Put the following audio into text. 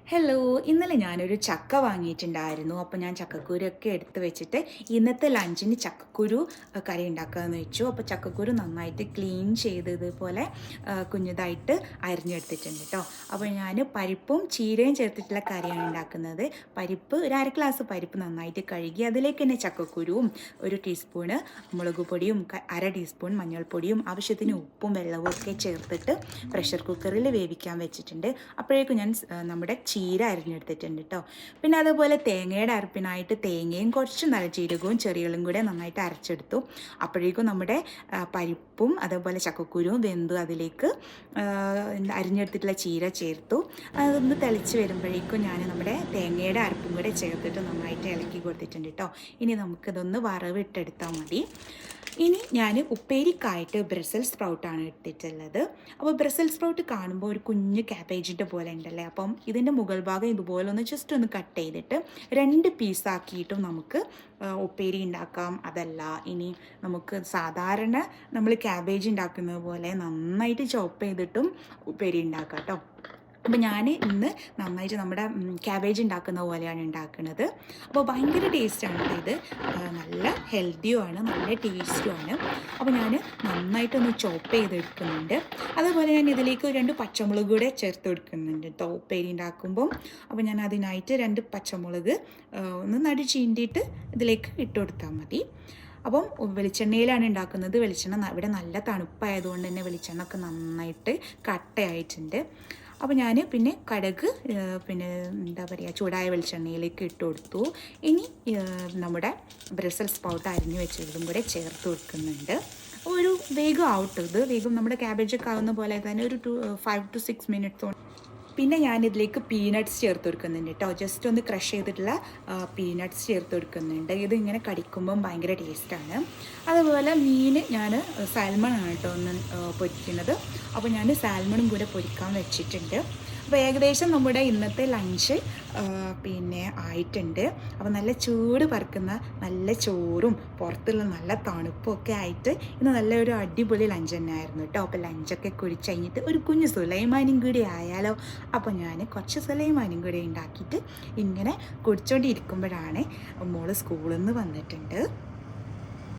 Hello, ഇന്നലെ ഞാനൊരു ചക്ക വാങ്ങിയിട്ടുണ്ടായിരുന്നു. അപ്പോൾ ഞാൻ ചക്കക്കുരുവൊക്കെ എടുത്ത് വെച്ചിട്ട് ഇന്നത്തെ ലഞ്ചിന് ചക്കക്കുരു കറി ഉണ്ടാക്കാമെന്ന് വെച്ചു. അപ്പോൾ ചക്കക്കുരു നന്നായിട്ട് ക്ലീൻ ചെയ്ത് ഇതുപോലെ കുഞ്ഞതായിട്ട് അരിഞ്ഞെടുത്തിട്ടുണ്ട് കേട്ടോ. അപ്പോൾ ഞാൻ പരിപ്പും ചീരയും ചേർത്തിട്ടുള്ള കറിയാണ് ഉണ്ടാക്കുന്നത്. പരിപ്പ് ഒരു അര ഗ്ലാസ് പരിപ്പ് നന്നായിട്ട് കഴുകി അതിലേക്ക് തന്നെ ചക്കക്കുരുവും ഒരു ടീസ്പൂണ് മുളക് പൊടിയും അര ടീസ്പൂൺ മഞ്ഞൾപ്പൊടിയും ആവശ്യത്തിന് ഉപ്പും വെള്ളവും ഒക്കെ ചേർത്തിട്ട് പ്രഷർ കുക്കറിൽ വേവിക്കാൻ വെച്ചിട്ടുണ്ട്. അപ്പോഴേക്കും ഞാൻ നമ്മുടെ ചീര അരിഞ്ഞെടുത്തിട്ടുണ്ട് കേട്ടോ. പിന്നെ അതുപോലെ തേങ്ങയുടെ അരപ്പിനായിട്ട് തേങ്ങയും കുറച്ച് നല്ല ജീരകവും ചെറികളും കൂടെ നന്നായിട്ട് അരച്ചെടുത്തു. അപ്പോഴേക്കും നമ്മുടെ പരിപ്പും അതുപോലെ ചക്കക്കുരുവും വെന്തു അതിലേക്ക് അരിഞ്ഞെടുത്തിട്ടുള്ള ചീര ചേർത്തു. അതൊന്ന് തിളച്ച് വരുമ്പോഴേക്കും ഞാൻ നമ്മുടെ തേങ്ങയുടെ അരപ്പും കൂടെ ചേർത്തിട്ട് നന്നായിട്ട് ഇളക്കി കൊടുത്തിട്ടുണ്ട് കേട്ടോ. ഇനി നമുക്കിതൊന്ന് വറവിട്ടെടുത്താൽ മതി. ഇനി ഞാൻ ഉപ്പേരിക്കായിട്ട് ബ്രസൽസ് സ്പ്രൗട്ടാണ് എടുത്തിട്ടുള്ളത്. അപ്പോൾ ബ്രസൽസ് സ്പ്രൗട്ട് കാണുമ്പോൾ ഒരു കുഞ്ഞ് ക്യാബേജിൻ്റെ പോലെ ഉണ്ടല്ലേ. അപ്പം ഇതിൻ്റെ മുകൾ ഭാഗം ഇതുപോലെ ഒന്ന് ജസ്റ്റ് ഒന്ന് കട്ട് ചെയ്തിട്ട് 2 പീസാക്കിയിട്ടും നമുക്ക് ഉപ്പേരി ഉണ്ടാക്കാം. അതല്ല ഇനി നമുക്ക് സാധാരണ നമ്മൾ ക്യാബേജ് ഉണ്ടാക്കുന്നത് പോലെ നന്നായിട്ട് ചോപ്പ് ചെയ്തിട്ടും ഉപ്പേരി ഉണ്ടാക്കാം കേട്ടോ. അപ്പോൾ ഞാൻ ഇന്ന് നന്നായിട്ട് നമ്മുടെ ക്യാബേജ് ഉണ്ടാക്കുന്ന പോലെയാണ് ഉണ്ടാക്കുന്നത്. അപ്പോൾ ഭയങ്കര ടേസ്റ്റാണ് ഇത്, നല്ല ഹെൽത്തിയുമാണ്, നല്ല ടേസ്റ്റുമാണ്. അപ്പോൾ ഞാൻ നന്നായിട്ടൊന്ന് ചോപ്പ് ചെയ്തെടുക്കുന്നുണ്ട്. അതുപോലെ ഞാൻ ഇതിലേക്ക് 2 പച്ചമുളക് കൂടെ ചേർത്ത് കൊടുക്കുന്നുണ്ട് കേട്ടോ ഉപ്പേരി ഉണ്ടാക്കുമ്പം. അപ്പോൾ ഞാൻ അതിനായിട്ട് 2 പച്ചമുളക് ഒന്ന് നടു ചീന്തിയിട്ട് ഇതിലേക്ക് ഇട്ട് കൊടുത്താൽ മതി. അപ്പം വെളിച്ചെണ്ണയിലാണ് ഉണ്ടാക്കുന്നത്. വെളിച്ചെണ്ണ ഇവിടെ നല്ല തണുപ്പായതുകൊണ്ട് തന്നെ വെളിച്ചെണ്ണ ഒക്കെ നന്നായിട്ട് കട്ടയായിട്ടുണ്ട്. അപ്പോൾ ഞാൻ പിന്നെ കടുക് പിന്നെ എന്താ പറയുക ചൂടായ വെളിച്ചെണ്ണയിലേക്ക് ഇട്ട് കൊടുത്തു. ഇനി നമ്മുടെ ബ്രസൽസ് സ്പ്രൗട്ട് അരിഞ്ഞു വെച്ചതും കൂടെ ചേർത്ത് കൊടുക്കുന്നുണ്ട്. ഒരു വേഗം ആവട്ടെ, വേഗം നമ്മുടെ ക്യാബേജൊക്കെ ആവുന്ന പോലെ തന്നെ ഒരു 5 to 6 മിനിറ്റ്സ്. പിന്നെ ഞാനിതിലേക്ക് പീനട്ട്സ് ചേർത്ത് കൊടുക്കുന്നുണ്ട് കേട്ടോ. ജസ്റ്റ് ഒന്ന് ക്രഷ് ചെയ്തിട്ടുള്ള പീനട്ട്സ് ചേർത്ത് കൊടുക്കുന്നുണ്ട്. ഇതിങ്ങനെ കടിക്കുമ്പം ഭയങ്കര ടേസ്റ്റാണ്. അതുപോലെ മീൻ ഞാൻ സാൽമണാണ് കേട്ടോ ഒന്ന് പൊരിക്കുന്നത്. അപ്പോൾ ഞാൻ സാൽമണും കൂടെ പൊരിക്കാൻ വെച്ചിട്ടുണ്ട്. അപ്പോൾ ഏകദേശം നമ്മുടെ ഇന്നത്തെ ലഞ്ച് പിന്നെ ആയിട്ടുണ്ട്. അപ്പോൾ നല്ല ചൂട് പറക്കുന്ന നല്ല ചോറും പുറത്തുള്ള നല്ല തണുപ്പും ഒക്കെ ആയിട്ട് ഇന്ന് നല്ലൊരു അടിപൊളി ലഞ്ച് തന്നെ ആയിരുന്നു കേട്ടോ. അപ്പോൾ ലഞ്ചൊക്കെ കുടിച്ച് കഴിഞ്ഞിട്ട് ഒരു കുഞ്ഞ് സുലൈമാനും കൂടി ആയാലോ. അപ്പോൾ ഞാൻ കുറച്ച് സുലൈമാനും കൂടി ഉണ്ടാക്കിയിട്ട് ഇങ്ങനെ കുടിച്ചോണ്ടിരിക്കുമ്പോഴാണ് മോള് സ്കൂളിൽ നിന്ന് വന്നിട്ടുണ്ട്.